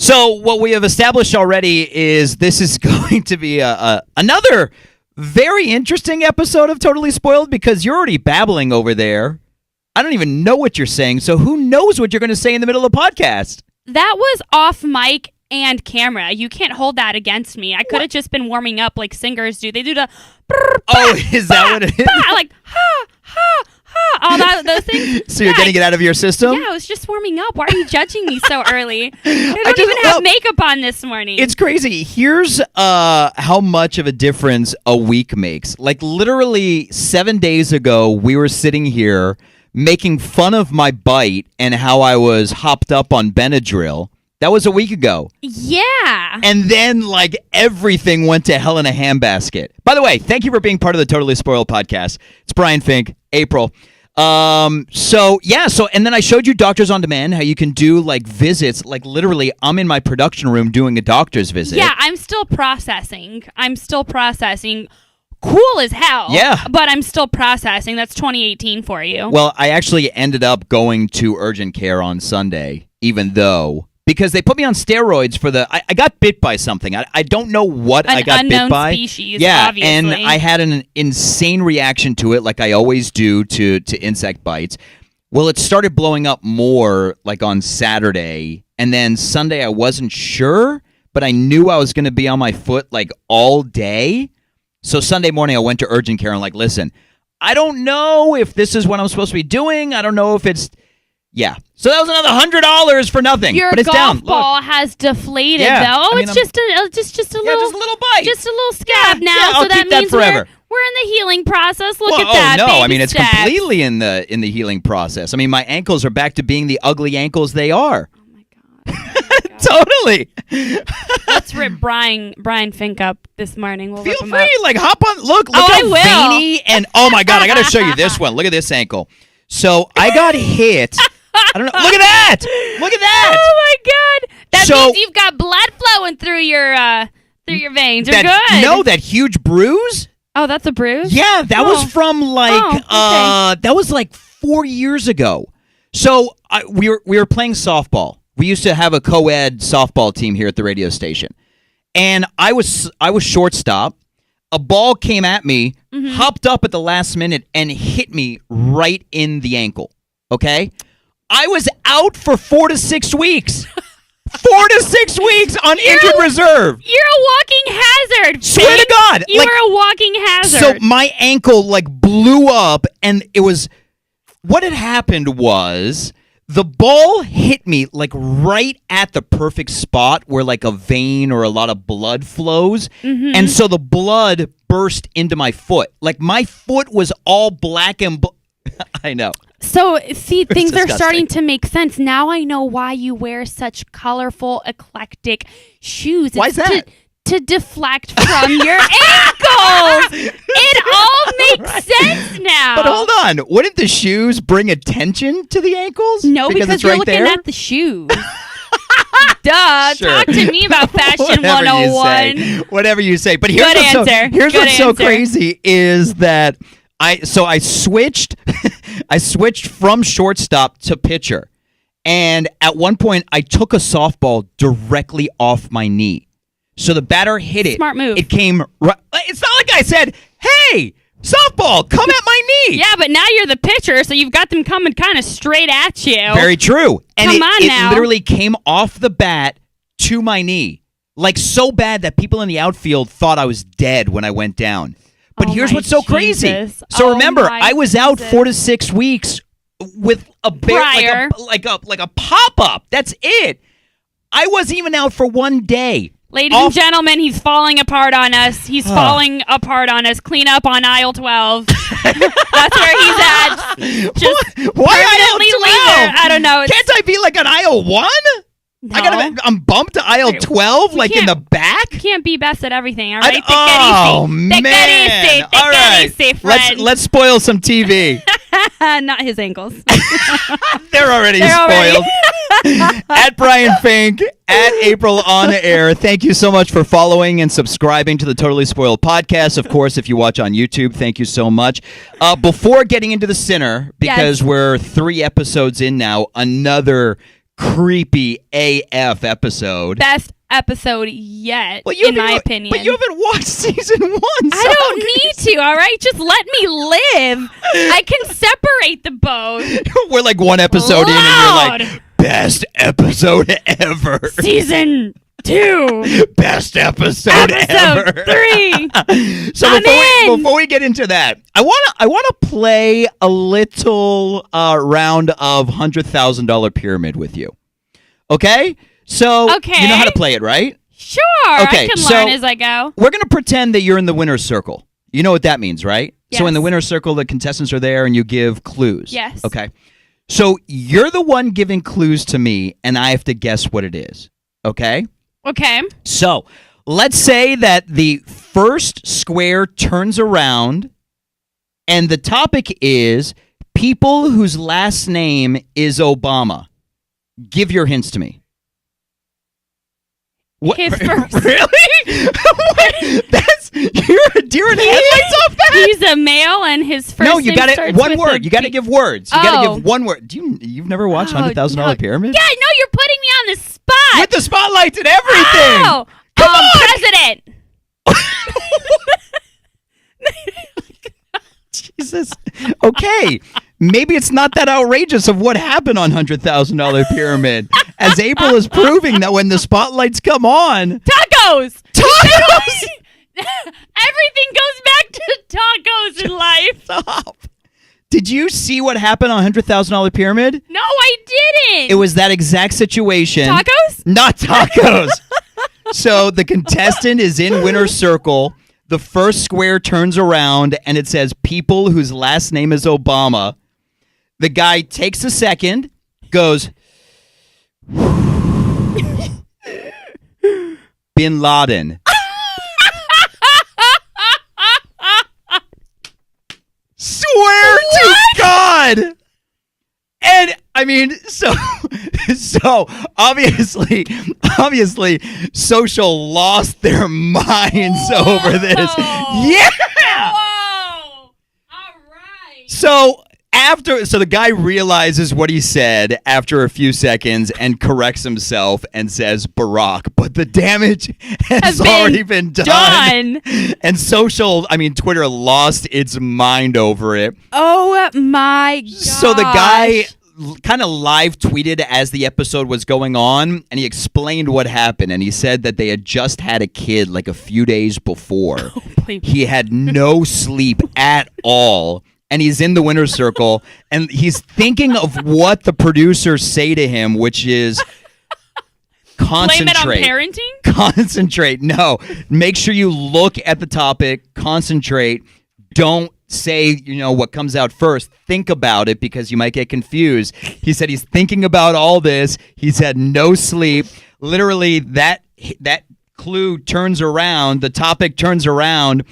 So what we have established already is this is going to be another very interesting episode of Totally Spoiled because you're already babbling over there. I don't even know what you're saying, so who knows what you're going to say in the middle of the podcast? That was off mic and camera. You can't hold that against me. I could have just been warming up like singers do. They do the... Is that what it is? Like, ha, ha, ha. All those things. So you're getting it out of your system? Yeah, I was just warming up. Why are you judging me so early? I don't even have makeup on this morning. It's crazy. Here's how much of a difference a week makes. Like literally 7 days ago, we were sitting here making fun of my bite and how I was hopped up on Benadryl. That was a week ago. Yeah. And then, like, everything went to hell in a handbasket. By the way, thank you for being part of the Totally Spoiled podcast. It's Brian Fink, April. And then I showed you Doctors on Demand, how you can do, like, visits. Like, literally, I'm in my production room doing a doctor's visit. Yeah, I'm still processing. Cool as hell. Yeah. But I'm still processing. That's 2018 for you. Well, I actually ended up going to urgent care on Sunday, even though... Because they put me on steroids for the... I got bit by something. I don't know what I got bit by. An unknown species, yeah, obviously. and I had an insane reaction to it, like I always do to insect bites. Well, it started blowing up more, like, on Saturday. And then Sunday, I wasn't sure, but I knew I was going to be on my foot, like, all day. So Sunday morning, I went to urgent care and, like, listen, I don't know if this is what I'm supposed to be doing. I don't know if it's... Yeah. So that was another $100 for nothing. Your but it's golf down. ball has deflated, though. It's just a little, just a little bite, just a little scab now. Yeah, so that means forever. we're in the healing process. Look at Oh that. no! Baby I mean, it's steps. completely in the healing process. I mean, my ankles are back to being the ugly ankles they are. Oh my god! Totally. Let's rip Brian Fink up this morning. We'll Feel rip him free, up. like hop on. Look I how will. veiny and oh my god! I got to show you this one. Look at this ankle. So I got hit. I don't know. Look at that! Look at that! Oh my god! That means you've got blood flowing through your veins. You're good. No, that huge bruise. Oh, that's a bruise? Yeah, that was from like that was like 4 years ago. So we were playing softball. We used to have a co-ed softball team here at the radio station, and I was shortstop. A ball came at me, hopped up at the last minute, and hit me right in the ankle. Okay. I was out for 4 to 6 weeks. 4 to 6 weeks on injured reserve. You're a walking hazard. Swear to God. You are a walking hazard. So my ankle like blew up, and it was... What had happened was the ball hit me like right at the perfect spot where like a vein or a lot of blood flows. And so the blood burst into my foot. Like my foot was all black and... I know. So, see, things are disgusting. starting to make sense. Now I know why you wear such colorful, eclectic shoes. Why is that? To deflect from your ankles. It all makes sense now. But hold on. Wouldn't the shoes bring attention to the ankles? No, because it's you're right looking there? at the shoes. Duh. Sure. Talk to me about Fashion 101. Whatever you say. But here's Good what's answer. so crazy is that I switched I switched from shortstop to pitcher. And at one point I took a softball directly off my knee. So the batter hit it. Smart move. It came right. It's not like I said, "Hey, softball, come at my knee." Yeah, but now you're the pitcher, so you've got them coming kind of straight at you. Very true. And Come on it now. literally came off the bat to my knee. Like so bad that people in the outfield thought I was dead when I went down. But here's what's so crazy. So remember, I was out 4 to 6 weeks with a like a pop-up. That's it. I wasn't even out for 1 day. Ladies and gentlemen, he's falling apart on us. He's falling apart on us. Clean up on aisle 12. That's where he's at. Just Why aisle 12? I don't know. Can't I be like on aisle 1? No. I'm bumped to aisle 12, like in the back? You can't be best at everything, all right? Man. All right. Let's spoil some TV. Not his ankles. They're already spoiled. At Brian Fink, at April on air. Thank you so much for following and subscribing to the Totally Spoiled podcast. Of course, if you watch on YouTube, thank you so much. Before getting into the Sinner, because we're 3 episodes in now, another creepy AF episode. Best episode yet, Well, in my opinion. But you haven't watched season 1. So I don't need to, all right? Just let me live. I can separate the both. We're like one episode in and you're like, best episode ever. Season 2. Best episode ever. 3. So before we get into that, I wanna play a little round of $100,000 pyramid with you. Okay? So you know how to play it, right? Sure. Okay, I can learn as I go. We're gonna pretend that you're in the winner's circle. You know what that means, right? Yes. So in the winner's circle, the contestants are there and you give clues. Yes. Okay. So you're the one giving clues to me, and I have to guess what it is. Okay? Okay. So let's say that the first square turns around, and the topic is people whose last name is Obama. Give your hints to me. What? His first. Really? You're a deer in headlights off that? He's a male, and his first No, you name got starts it. One with word. a You got to B. give words. You got to Oh. give one word. You've never watched $100,000 Pyramid? Yeah, no, you're putting me on the spot. With the spotlights and everything. Oh, Come on. president. Jesus. Okay. Maybe it's not that outrageous of what happened on $100,000 Pyramid. As April is proving that when the spotlights come on. Tacos. Tacos! Everything goes back to tacos in life. Stop. Did you see what happened on $100,000 Pyramid? No, I didn't. It was that exact situation. Tacos? Not tacos. So the contestant is in winner's circle. The first square turns around and it says people whose last name is Obama. The guy takes a second, goes, Bin Laden. Swear to God. And I mean, so obviously, social lost their minds over this. Yeah. Whoa. All right. So the guy realizes what he said after a few seconds and corrects himself and says Barack, but the damage has already been done. And Twitter lost its mind over it. Oh my God. So the guy kind of live tweeted as the episode was going on, and he explained what happened, and he said that they had just had a kid like a few days before. He had no sleep at all. And he's in the winner's circle, and he's thinking of what the producers say to him, which is concentrate. Blame it on parenting? Concentrate. No. Make sure you look at the topic, concentrate. Don't say, what comes out first. Think about it because you might get confused. He said he's thinking about all this. He's had no sleep. Literally, that clue turns around. The topic turns around.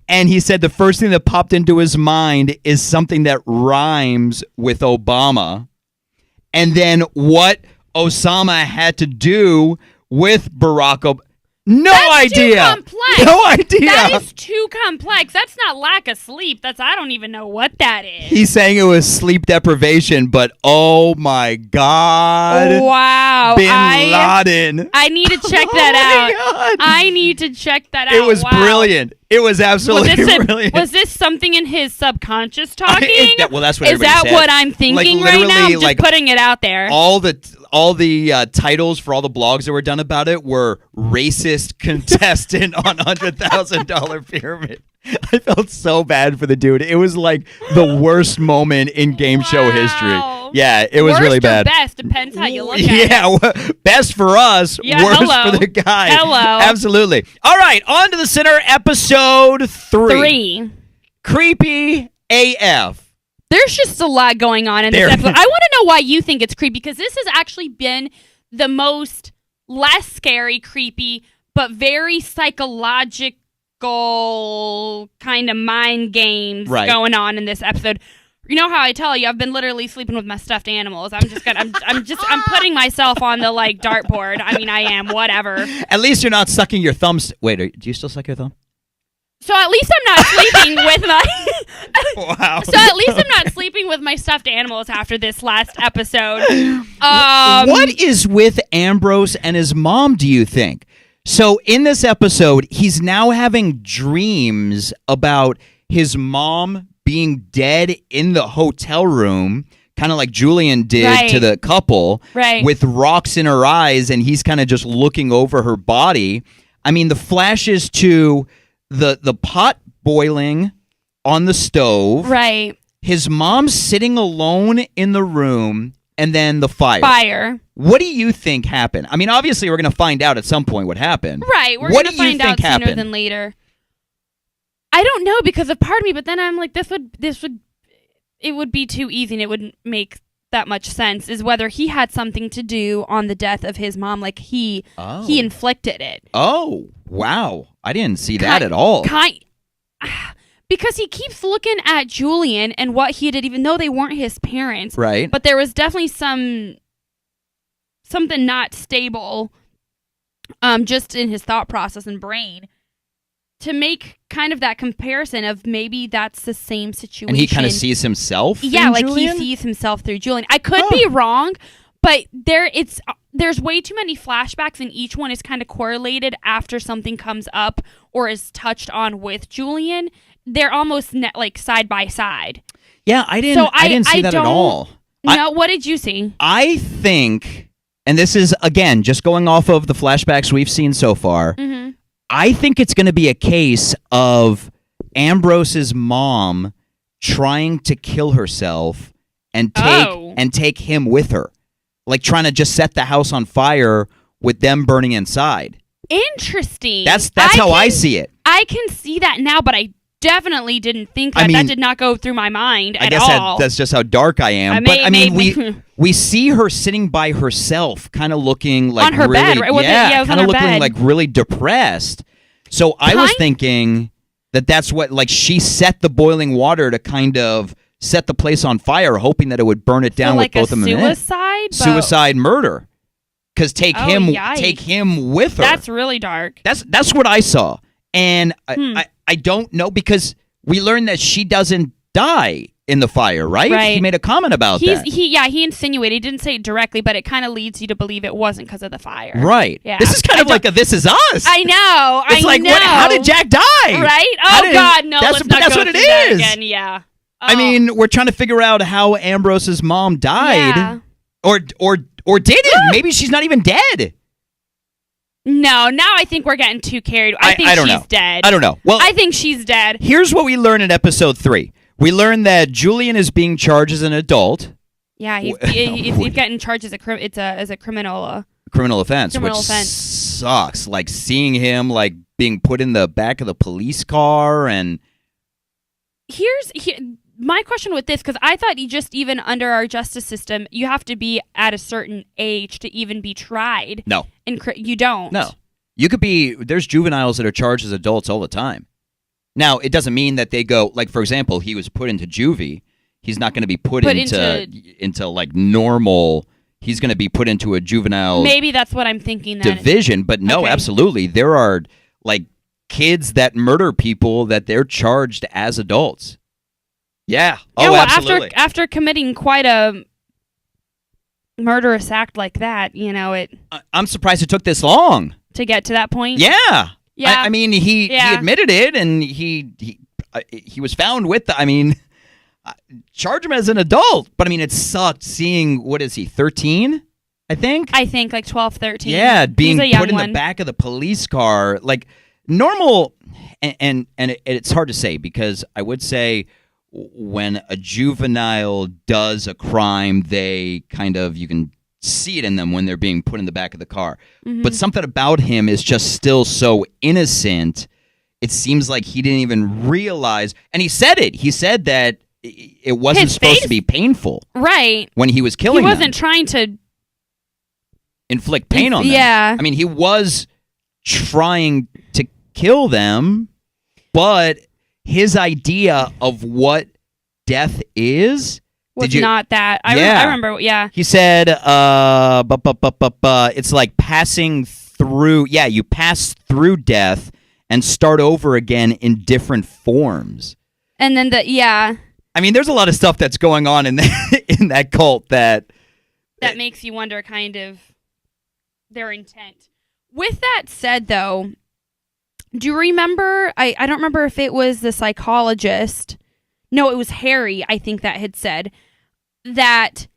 And he said the first thing that popped into his mind is something that rhymes with Obama. And then what Osama had to do with Barack Obama. That's too complex. No idea. That is too complex. That's not lack of sleep. I don't even know what that is. He's saying it was sleep deprivation, but oh my God. Wow. Bin Laden. I need to check that out. God. I need to check that out. It was brilliant. It was absolutely brilliant. Was this something in his subconscious talking? Well, that's what Is that said. what I'm thinking right now? I'm just putting it out there. All the titles for all the blogs that were done about it were racist contestant on $100,000 pyramid. I felt so bad for the dude. It was like the worst moment in game show history. Yeah, it was worst really bad. Or best depends how you look at it. Yeah, best for us, worst for the guy. Hello. Absolutely. All right, on to the center, episode 3. 3. Creepy AF. There's just a lot going on in this episode. I want to know why you think it's creepy, because this has actually been the most less scary, creepy, but very psychological kind of mind games going on in this episode. You know how I tell you I've been literally sleeping with my stuffed animals. I'm putting myself on the dartboard. I mean, I am, whatever. At least you're not sucking your thumbs. Wait, do you still suck your thumb? So at least I'm not sleeping with my. Wow. So at least I'm not sleeping with my stuffed animals after this last episode. What is with Ambrose and his mom, do you think? So in this episode, he's now having dreams about his mom being dead in the hotel room, kind of like Julian did to the couple, with rocks in her eyes, and he's kind of just looking over her body. I mean, the flashes to the pot boiling on the stove. Right. His mom sitting alone in the room, and then the fire. What do you think happened? I mean, obviously, we're going to find out at some point what happened. Right. We're going to find out sooner than later. I don't know because of part of me, but then I'm like, it would be too easy and it wouldn't make that much sense, is whether he had something to do on the death of his mom, like he inflicted it. Oh, wow. I didn't see that at all. Because he keeps looking at Julian and what he did, even though they weren't his parents. Right. But there was definitely something not stable just in his thought process and brain to make kind of that comparison of maybe that's the same situation. And he kind of sees himself in like Julian? He sees himself through Julian. I could be wrong, but there's way too many flashbacks and each one is kind of correlated after something comes up or is touched on with Julian. They're almost like side by side. Yeah, I didn't see that at all. No, what did you see? I think, and this is, again, just going off of the flashbacks we've seen so far, I think it's going to be a case of Ambrose's mom trying to kill herself and take him with her. Like trying to just set the house on fire with them burning inside. Interesting. That's how I see it. I can see that now, but I definitely didn't think that. That did not go through my mind at all. I guess that's just how dark I am. We see her sitting by herself, kind of looking like on her really, bed, right? kind of looking like really depressed. So I was thinking that's what, like, she set the boiling water to kind of set the place on fire, hoping that it would burn it down with both of them in it. Suicide murder. Because take him with her. That's really dark. That's what I saw. And I don't know, because we learned that she doesn't die in the fire, right? He made a comment about that. He insinuated. He didn't say it directly, but it kind of leads you to believe it wasn't because of the fire. Right. Yeah. This is kind of like a This Is Us. I know. It's like, how did Jack die? Right? God, no. Let's not go what it through that is. again. Yeah. Oh. I mean, we're trying to figure out how Ambrose's mom died. Yeah. Or didn't. Maybe she's not even dead. No, now I think we're getting too carried. I think she's dead. I don't know. Well, I think she's dead. Here's what we learn in episode 3. We learn that Julian is being charged as an adult. Yeah, he's getting charged as a criminal. Criminal offense, which sucks. Like seeing him like being put in the back of the police car, and here's my question with this, because I thought even under our justice system, you have to be at a certain age to even be tried. No. And you don't. No. You could be, there's juveniles that are charged as adults all the time. Now, it doesn't mean that they go, like, for example, he was put into juvie. He's not going to be put into like normal, he's going to be put into a juvenile maybe that's what I'm thinking then. Division. But no, absolutely. There are, like, kids that murder people that they're charged as adults. Yeah. Oh, absolutely. After committing quite a murderous act like that, I'm surprised it took this long to get to that point. Yeah. Yeah. I mean, he admitted it, and he was found with charge him as an adult. But I mean, it sucked seeing, what is he, 13? I think like 12, 13. Yeah, being put in the back of the police car, like normal, and it's hard to say, because I would say, when a juvenile does a crime, they you can see it in them when they're being put in the back of the car. Mm-hmm. But something about him is just still so innocent. It seems like he didn't even realize. And he said it. He said that it wasn't supposed to be painful. Right. When he was killing them. He wasn't trying to inflict pain on them. Yeah. I mean, he was trying to kill them, but his idea of what death was not that. I remember, yeah. He said, it's like passing through, you pass through death, and start over again in different forms. And then I mean, there's a lot of stuff that's going on in that cult that makes you wonder kind of their intent. With that said, though, do you remember, I don't remember if it was the psychologist. No, it was Harry, I think, that had said that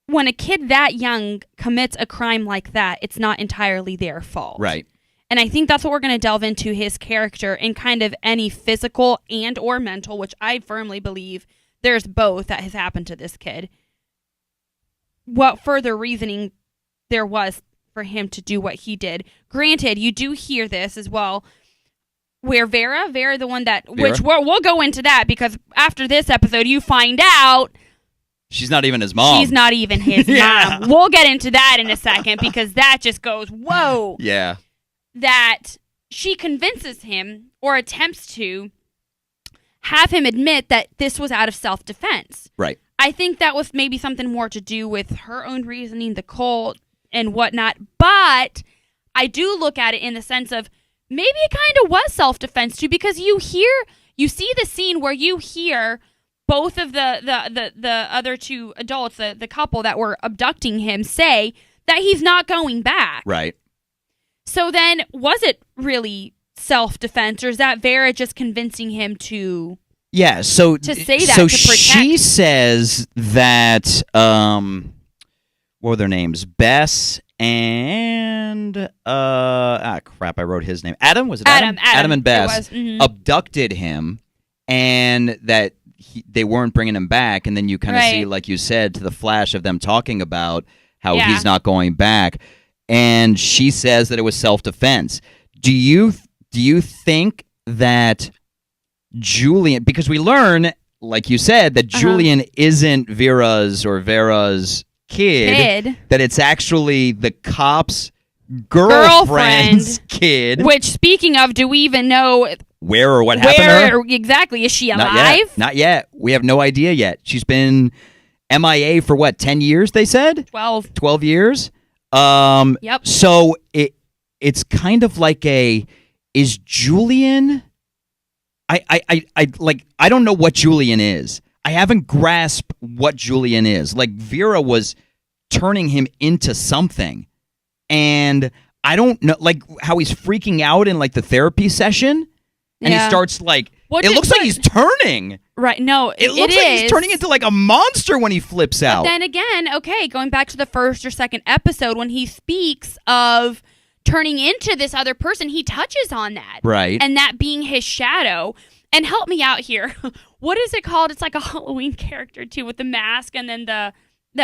when a kid that young commits a crime like that, it's not entirely their fault. Right. And I think that's what we're going to delve into his character and kind of any physical and or mental, which I firmly believe there's both that has happened to this kid. What further reasoning there was for him to do what he did. Granted, you do hear this as well, where Vera, the one that, Vera? which we'll go into that because after this episode, you find out she's not even his mom. She's not even his mom. We'll get into that in a second because that just goes, whoa. Yeah. That she convinces him or attempts to have him admit that this was out of self-defense. Right. I think that was maybe something more to do with her own reasoning, the cult and whatnot. But I do look at it in the sense of maybe it kind of was self-defense too, because you see the scene where you hear both of the other two adults, the couple that were abducting him, say that he's not going back. Right. So then, was it really self-defense, or is that Vera just convincing him to? Yeah. So to say that so to protect. She says that what were their names? Bess and crap! I wrote his name. Adam, was it Adam? Adam and Bess abducted him, and that they weren't bringing him back. And then you kind of see, like you said, to the flash of them talking about how he's not going back. And she says that it was self-defense. Do you think that Julian, because we learn, like you said, that Julian isn't Vera's kid, that it's actually the cop's girlfriend's kid. Which, speaking of, do we even know where or what happened to her? Exactly. Is she alive? Not yet. We have no idea yet. She's been MIA for what, 10 years, they said? 12 years? Yep. So it's kind of like is Julian? I don't know what Julian is. I haven't grasped what Julian is. Like, Vera was turning him into something, and I don't know, like, how he's freaking out in like the therapy session, and he starts like it looks like he's turning. Right. No, it looks like he's turning into like a monster when he flips out. But then again, going back to the first or second episode when he speaks of turning into this other person, he touches on that. Right. And that being his shadow. And help me out here. What is it called? It's like a Halloween character too, with the mask and then that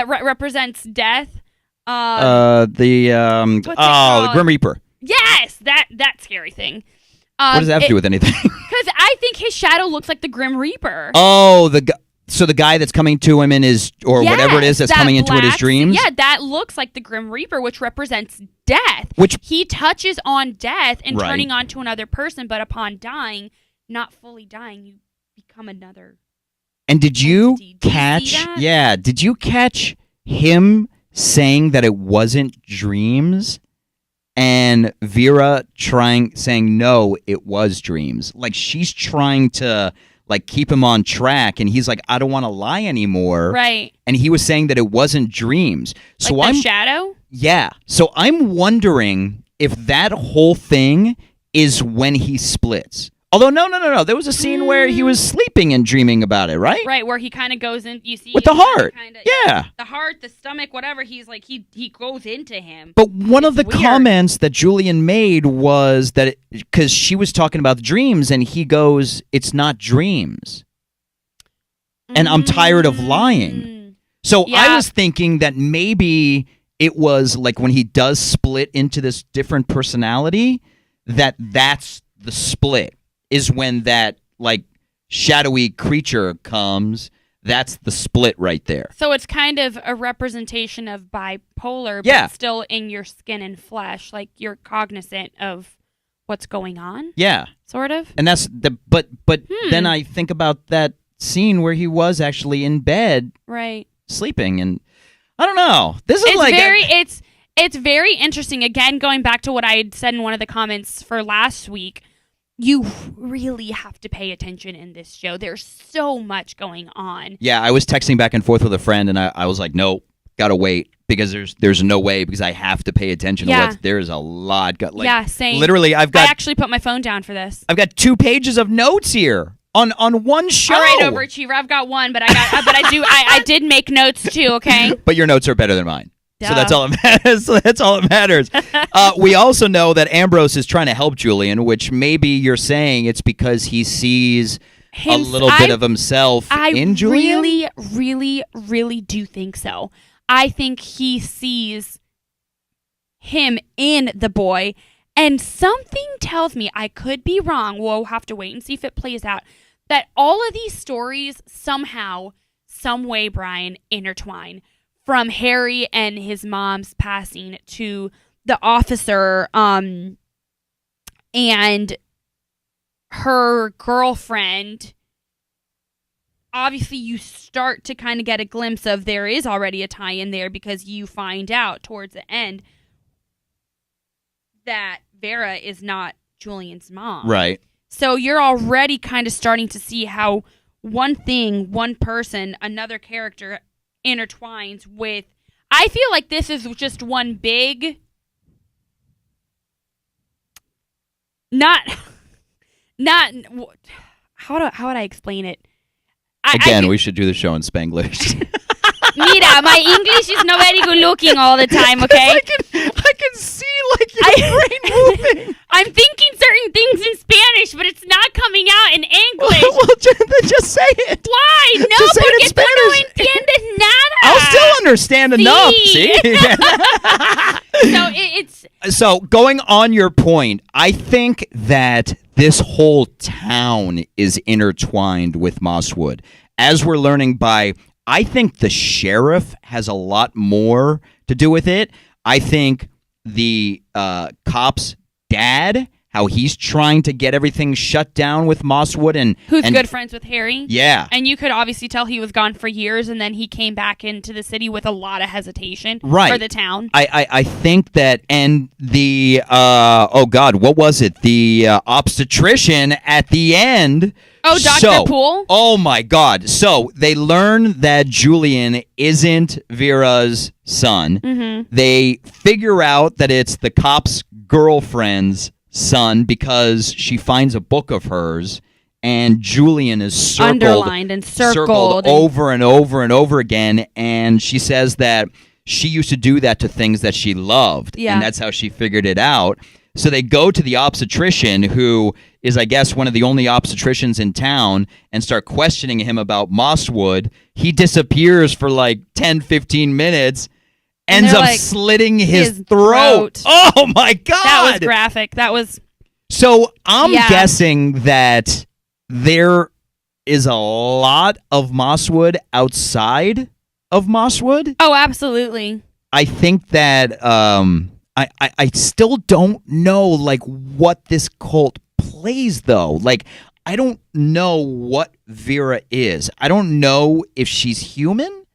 represents death. The Grim Reaper. Yes, that scary thing. What does that have to do with anything? Because I think his shadow looks like the Grim Reaper. Oh, so the guy that's coming to him in his, or whatever it is that's coming into his dreams? Yeah, that looks like the Grim Reaper, which represents death. Which he touches on death and turning onto another person, but upon dying, not fully dying, you become another. And did you catch? Yeah, did you catch him saying that it wasn't dreams? And Vera saying no, it was dreams. Like, she's trying to like keep him on track, and he's like, I don't want to lie anymore. Right. And he was saying that it wasn't dreams. So like the shadow? Yeah. So I'm wondering if that whole thing is when he splits. Although, no. There was a scene where he was sleeping and dreaming about it, right? Right, where he kind of goes in, you see. With the heart. Yeah. The heart, the stomach, whatever, he's like, he goes into him. But one of the comments that Julian made was that, because she was talking about the dreams, and he goes, it's not dreams. And I'm tired of lying. So I was thinking that maybe it was like when he does split into this different personality, that's the split. Is when that like shadowy creature comes. That's the split right there. So it's kind of a representation of bipolar, but still in your skin and flesh, like you're cognizant of what's going on. Yeah, sort of. And that's but then I think about that scene where he was actually in bed, right, sleeping, and I don't know. This is it's very interesting. Again, going back to what I had said in one of the comments for last week. you really have to pay attention in this show. There's so much going on. Yeah, I was texting back and forth with a friend, and I was like, no, gotta wait, because there's no way, because I have to pay attention to what there's a lot. Same. Literally, I actually put my phone down for this. I've got 2 pages of notes here on one show. All right, overachiever. I've got one, but I did make notes too. Okay. But your notes are better than mine. Duh. So that's all that matters. That's all that matters. We also know that Ambrose is trying to help Julian, which maybe you're saying it's because he sees a little bit of himself in Julian. I really do think so. I think he sees him in the boy, and something tells me, I could be wrong, we'll have to wait and see if it plays out, that all of these stories somehow, some way, Brian, intertwine. From Harry and his mom's passing to the officer and her girlfriend. Obviously, you start to kind of get a glimpse of there is already a tie-in there, because you find out towards the end that Vera is not Julian's mom. Right. So you're already kind of starting to see how one thing, one person, another character intertwines with. I feel like this is just one big, not how would I explain it? We should do the show in Spanglish. Mira, my English is not very good looking all the time, okay? I can see your brain moving. I'm thinking certain things in Spanish, but it's not coming out in English. Well, just say it. Why? No, just say it in porque tú no Spanish. entiendes nada. I'll still understand enough. See? So going on your point, I think that this whole town is intertwined with Mosswood. As we're learning I think the sheriff has a lot more to do with it. I think the cop's dad, how he's trying to get everything shut down with Mosswood, and good friends with Harry. Yeah. And you could obviously tell he was gone for years, and then he came back into the city with a lot of hesitation for the town. I think that, and the what was it? The obstetrician at the end. Oh, Dr. Poole? Oh, my God. So they learn that Julian isn't Vera's son. Mm-hmm. They figure out that it's the cop's girlfriend's son because she finds a book of hers, and Julian is underlined and circled over and over and over again, and she says that she used to do that to things that she loved, and that's how she figured it out. So they go to the obstetrician, who is, I guess, one of the only obstetricians in town, and start questioning him about Mosswood. He disappears for like 10, 15 minutes, ends up slitting his throat. Oh, my God. That was graphic. That was... So I'm guessing that there is a lot of Mosswood outside of Mosswood. Oh, absolutely. I think that... I still don't know, like, what this cult plays, though. Like, I don't know what Vera is. I don't know if she's human.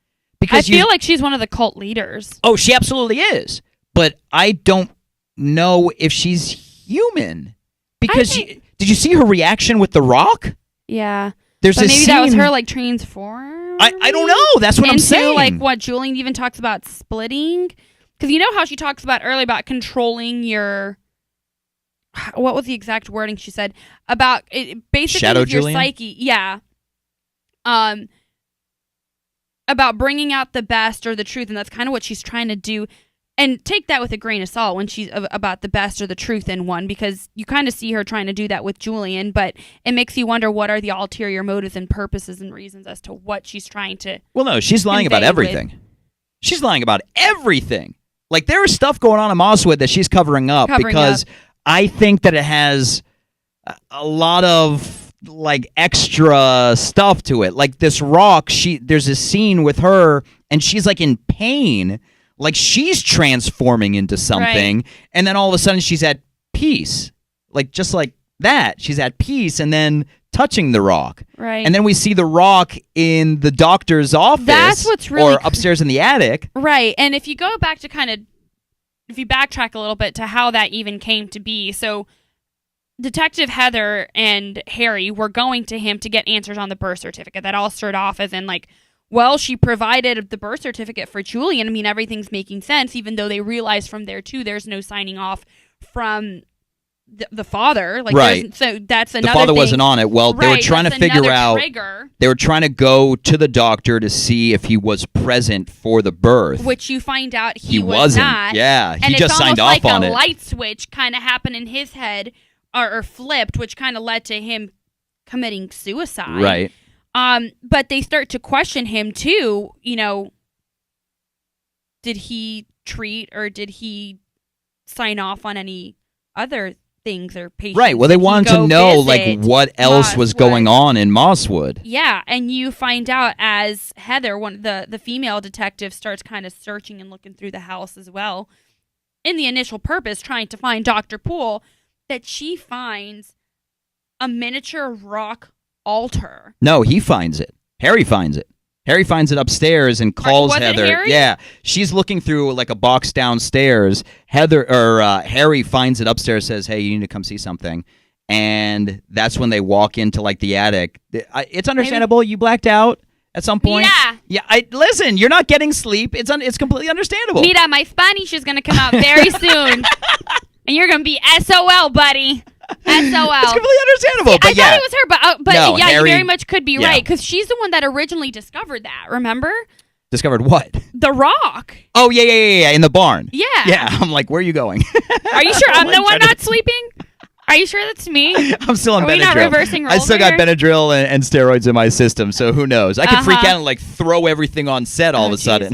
Because I feel like she's one of the cult leaders. Oh, she absolutely is. But I don't know if she's human. Because did you see her reaction with the rock? Yeah. There's but a maybe scene, that was her, like, transform. I don't know. That's what I'm saying. Like, what Julian even talks about splitting. Because you know how she talks about earlier about controlling your... What was the exact wording she said? About basically Shadow with your Julian? psyche. Yeah. About bringing out the best or the truth, and that's kind of what she's trying to do. And take that with a grain of salt when she's about the best or the truth in one, because you kind of see her trying to do that with Julian, but it makes you wonder what are the ulterior motives and purposes and reasons as to what she's trying to... Well, no, she's lying about everything. She's lying about everything. Like, there is stuff going on in Mosswood that she's covering up because I think that it has a lot of, like, extra stuff to it. Like, this rock, there's a scene with her, and she's, like, in pain. Like, she's transforming into something, and then all of a sudden she's at peace. Like, just like that. She's at peace, and then touching the rock. Right. And then we see the rock in the doctor's office. That's what's really... Or upstairs in the attic. Right. And if you go back to if you backtrack a little bit to how that even came to be. So Detective Heather and Harry were going to him to get answers on the birth certificate. That all started off as in like, well, she provided the birth certificate for Julian. I mean, everything's making sense, even though they realized from there, too, there's no signing off from the father. Like, right. So that's another The father thing. Wasn't on it. Well, they were trying to figure out. Trigger. They were trying to go to the doctor to see if he was present for the birth. Which you find out he wasn't. Not. Yeah, he and just signed off like on it. And it's almost like a light switch kind of happened in his head, or flipped, which kind of led to him committing suicide. Right. But they start to question him too. You know, did he treat or did he sign off on any other things or patients? Right. Well, they wanted to know like what else was going on in Mosswood. Yeah, and you find out as Heather, one the female detective, starts kind of searching and looking through the house as well, in the initial purpose trying to find Dr. Poole, that she finds a miniature rock altar. No, he finds it. Harry finds it. Harry finds it upstairs and calls Heather. Harry? Yeah, she's looking through like a box downstairs. Harry finds it upstairs. Says, "Hey, you need to come see something." And that's when they walk into like the attic. It's understandable. You blacked out at some point. Yeah. Listen, you're not getting sleep. It's completely understandable. Mira, my Spanish is gonna come out very soon, and you're gonna be SOL, buddy. SOL. It's completely understandable. I thought it was her, but no, yeah, Harry, you very much could be right, because she's the one that originally discovered that. Remember? Discovered what? The rock. Oh yeah, in the barn. Yeah. Yeah, I'm like, where are you going? Are you sure I'm the one not sleeping? Are you sure that's me? I'm still on Benadryl. Are we not reversing roles? I still got Benadryl and steroids in my system, so who knows? I could freak out and like throw everything on set all of a sudden.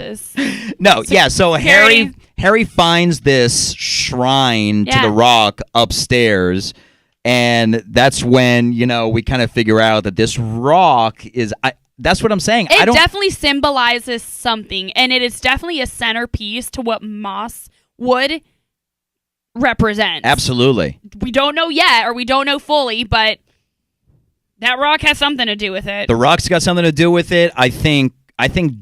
No, so Harry finds this shrine to the rock upstairs, and that's when, we kind of figure out that this rock is... that's what I'm saying. It definitely symbolizes something, and it is definitely a centerpiece to what Mosswood represents. Absolutely. We don't know yet, or we don't know fully, but that rock has something to do with it. The rock's got something to do with it. I think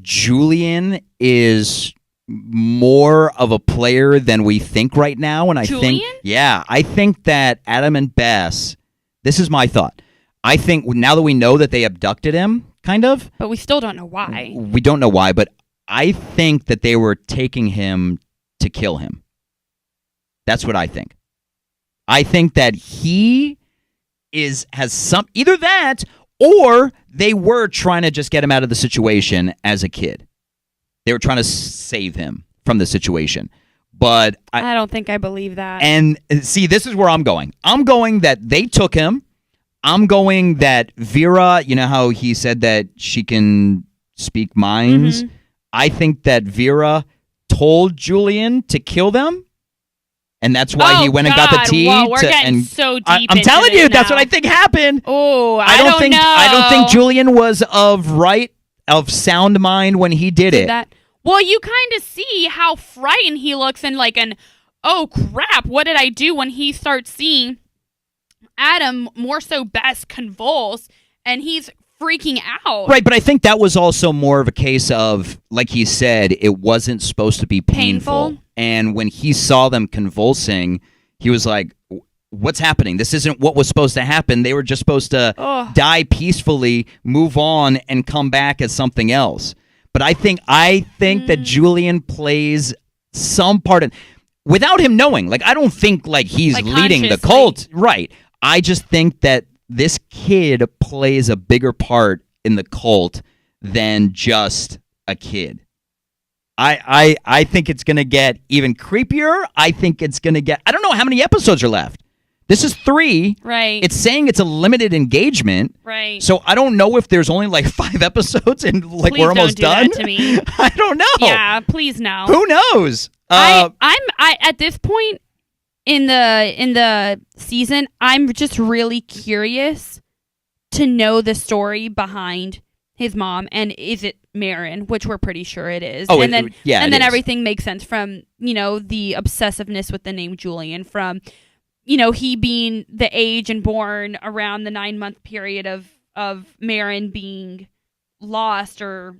Julian is more of a player than we think right now, and I think that Adam and Bess, this is my thought. I think now that we know that they abducted him, kind of, but we still don't know why. We don't know why, but I think that they were taking him to kill him. That's what I think. I think that he has some, either that or they were trying to just get him out of the situation as a kid. They were trying to save him from the situation. But I don't think I believe that. And see, this is where I'm going. I'm going that they took him. I'm going that Vera, you know how he said that she can speak minds? Mm-hmm. I think that Vera told Julian to kill them. And that's why he went and got the tea. Whoa, we're getting so deep I'm telling you, that's what I think happened. Oh, I don't know. I don't think Julian was of sound mind when he did it. Well, you kind of see how frightened he looks and like oh crap, what did I do, when he starts seeing Adam, more so Bess, convulse, and he's freaking out. Right, but I think that was also more of a case of, like he said, it wasn't supposed to be painful. And when he saw them convulsing, he was like, what's happening? This isn't what was supposed to happen. They were just supposed to die peacefully, move on, and come back as something else. But I think that Julian plays some part in, without him knowing. Like, I don't think like he's like leading the cult. Right. I just think that this kid plays a bigger part in the cult than just a kid. I think it's going to get even creepier. I think it's going to get... I don't know how many episodes are left. This is 3. Right. It's saying it's a limited engagement. Right. So I don't know if there's only like 5 episodes and like please we're almost done. That to me. I don't know. Yeah, please no. Who knows? I'm at this point in the season, I'm just really curious to know the story behind his mom, and is it Marin, which we're pretty sure it is. Oh, and then is. Everything makes sense from, the obsessiveness with the name Julian, from, he being the age and born around the 9-month period of Marin being lost or,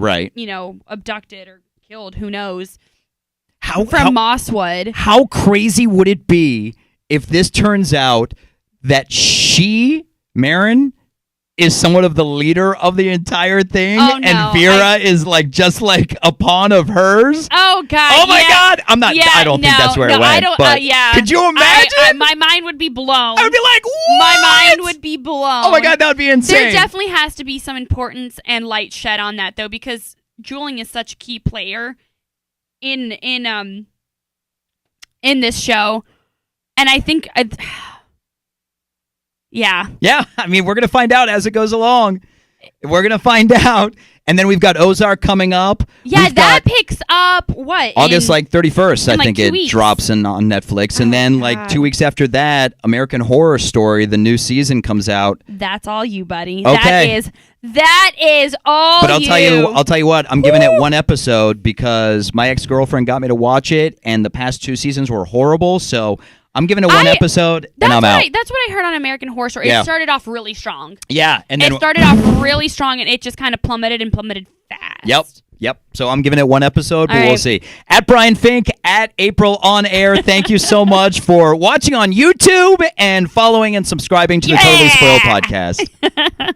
abducted or killed, who knows, from Mosswood. How crazy would it be if this turns out that Marin, is somewhat of the leader of the entire thing, and Vera is like just like a pawn of hers. Oh God! Oh my God! I'm not. I don't think that's where it went. I don't. But could you imagine? My mind would be blown. I would be like, what? My mind would be blown. Oh my God, that would be insane. There definitely has to be some importance and light shed on that though, because Julian is such a key player in this show, and I think. Yeah. Yeah. I mean, we're going to find out as it goes along. We're going to find out. And then we've got Ozark coming up. Yeah, that picks up what? August 31st, I think it drops on Netflix. And then God. 2 weeks after that, American Horror Story, the new season comes out. That's all you, buddy. Okay. That is all but I'll tell you what, I'm giving it one episode because my ex-girlfriend got me to watch it, and the past 2 seasons were horrible, so I'm giving it one episode, and I'm out. That's what I heard on American Horror Story. It started off really strong. Yeah. And then it started off really strong, and it just kind of plummeted fast. Yep. So I'm giving it one episode, but we'll see. At Brian Fink, at April On Air, thank you so much for watching on YouTube and following and subscribing to the Totally Spoiled podcast.